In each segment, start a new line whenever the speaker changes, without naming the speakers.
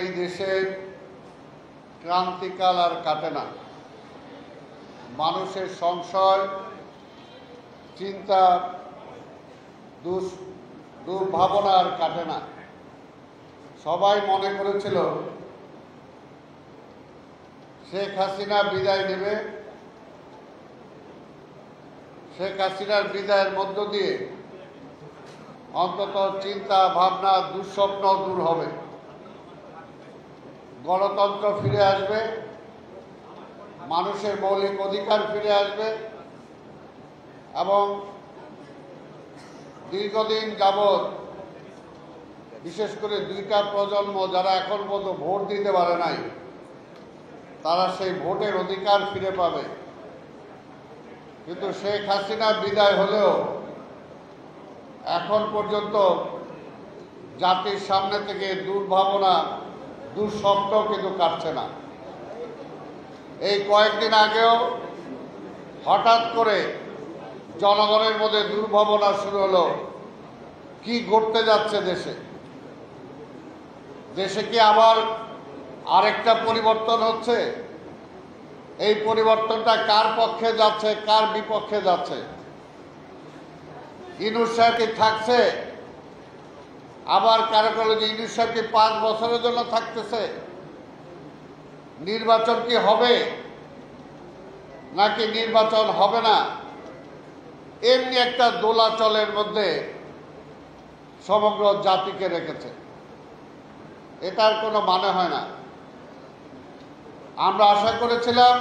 এই দেশের ক্রান্তিকাল আর কাটে না। মানুষের সংশয়, চিন্তা, দুর্ভাবনা আর কাটে না। সবাই মনে করেছিল শেখ হাসিনা বিদায় নেবে, শেখ হাসিনার বিদায়ের মধ্য দিয়ে অন্তত চিন্তা ভাবনা দুঃস্বপ্ন দূর হবে, গণতন্ত্র ফিরে আসবে, মানুষের মৌলিক অধিকার ফিরে আসবে এবং দীর্ঘদিন যাবৎ বিশেষ করে দুইটা প্রজন্ম যারা এখন পর্যন্ত ভোট দিতে পারে নাই, তারা সেই ভোটের অধিকার ফিরে পাবে। কিন্তু শেখ হাসিনা বিদায় হলেও এখন পর্যন্ত জাতির সামনে থেকে দুর্ভাবনা, দুঃস্বপ্ন কিন্তু কাটছে না। এই কয়েকদিন আগেও হঠাৎ করে জনগণের মধ্যে দুর্ভাবনা শুরু হলো, কি ঘটতে যাচ্ছে দেশে। দেশে কি আবার আরেকটা পরিবর্তন হচ্ছে? এই পরিবর্তনটা কার পক্ষে যাচ্ছে, কার বিপক্ষে যাচ্ছে? ইউনূস সাহেব কি থাকছে? আবার কারো কারো যে ইউনূস সাহেব কি 5 বছরের জন্য থাকতেছে? নির্বাচন কি হবে নাকি নির্বাচন হবে না? এমনি একটা দোলাচলের মধ্যে সমগ্র জাতিকে রেখেছে। এটার কোনো মানে হয় না। আমরা আশা করেছিলাম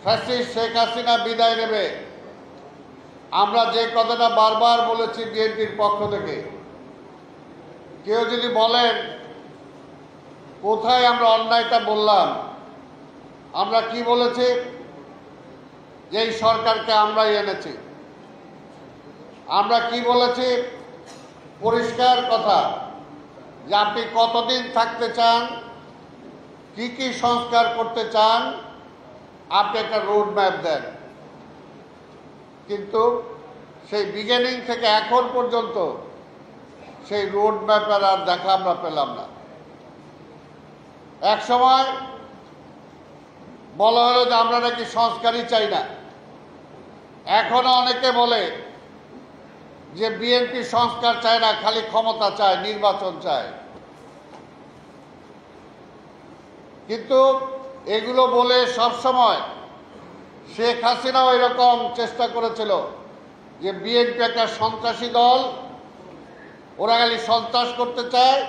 ফ্যাসিস্ট শেখ হাসিনা বিদায় নেবে। আমরা যে কথাটা বারবার বলেছি বিএনপির পক্ষ থেকে, কেউ যদি বলেন কোথায় আমরা অন্যায়টা বললাম, আমরা কি বলেছি? যে এই সরকারকে আমরাই এনেছি। আমরা কি বলেছি? পরিষ্কার কথা, যে আপনি কতদিন থাকতে চান, কি কি সংস্কার করতে চান, আপনি একটা রোড ম্যাপ দেন। কিন্তু সেই বিগিনিং থেকে এখন পর্যন্ত সেই রোড ম্যাপের আর দেখা আমরা পেলাম না। এক সময় বলা হলো যে আমরা নাকি সংস্কারই চাই না। এখনো অনেকে বলে যে বিএনপি সংস্কার চায় না, খালি ক্ষমতা চায়, নির্বাচন চায়। কিন্তু এগুলো বলে সবসময় শেখ হাসিনাও এরকম চেষ্টা করেছিল যে বিএনপি একটা সন্ত্রাসী দল, ওরা খালি সন্ত্রাস করতে চায়,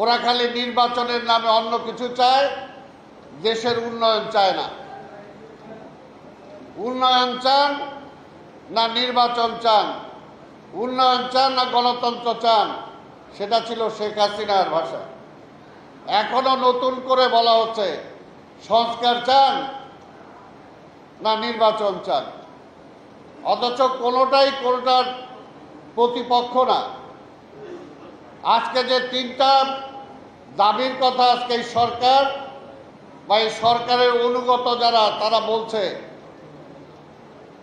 ওরা খালি নির্বাচনের নামে অন্য কিছু চায়, দেশের উন্নয়ন চায় না। উন্নয়ন চান না নির্বাচন চান, উন্নয়ন চান না গণতন্ত্র চান, সেটা ছিল শেখ হাসিনার ভাষা। এখনো নতুন করে বলা হচ্ছে সংস্কার চান না নির্বাচন চান, অথচ কোনোটার প্রতিপক্ষ না। আজকে যে 3টা দাবির কথা আজকে এই সরকার বা এই সরকারের অনুগত যারা, তারা বলছে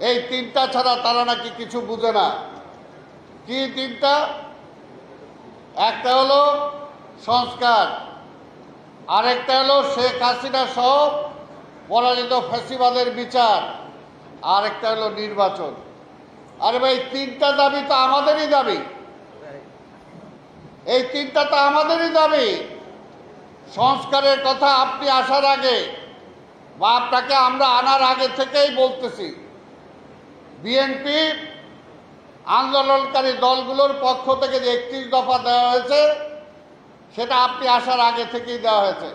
এই 3টা ছাড়া তারা নাকি কিছু বুঝে না। কি 3টা? একটা হলো সংস্কার, আরেকটা হলো শেখ হাসিনা সহ পরাজিত ফ্যাসিবাদের বিচার, আরেকটা হলো নির্বাচন। আরে ভাই, 3টা দাবি তো আমাদেরই দাবি, এই 3টা তো আমাদেরই দাবি। সংস্কারের কথা আপনি আসার আগে বা আপনাকে আমরা আনার আগে থেকেই বলতেছি। বিএনপি আন্দোলনকারী দলগুলোর পক্ষ থেকে যে 31 দফা দেওয়া হয়েছে, সেটা আপনি আসার আগে থেকেই দেওয়া হয়েছে।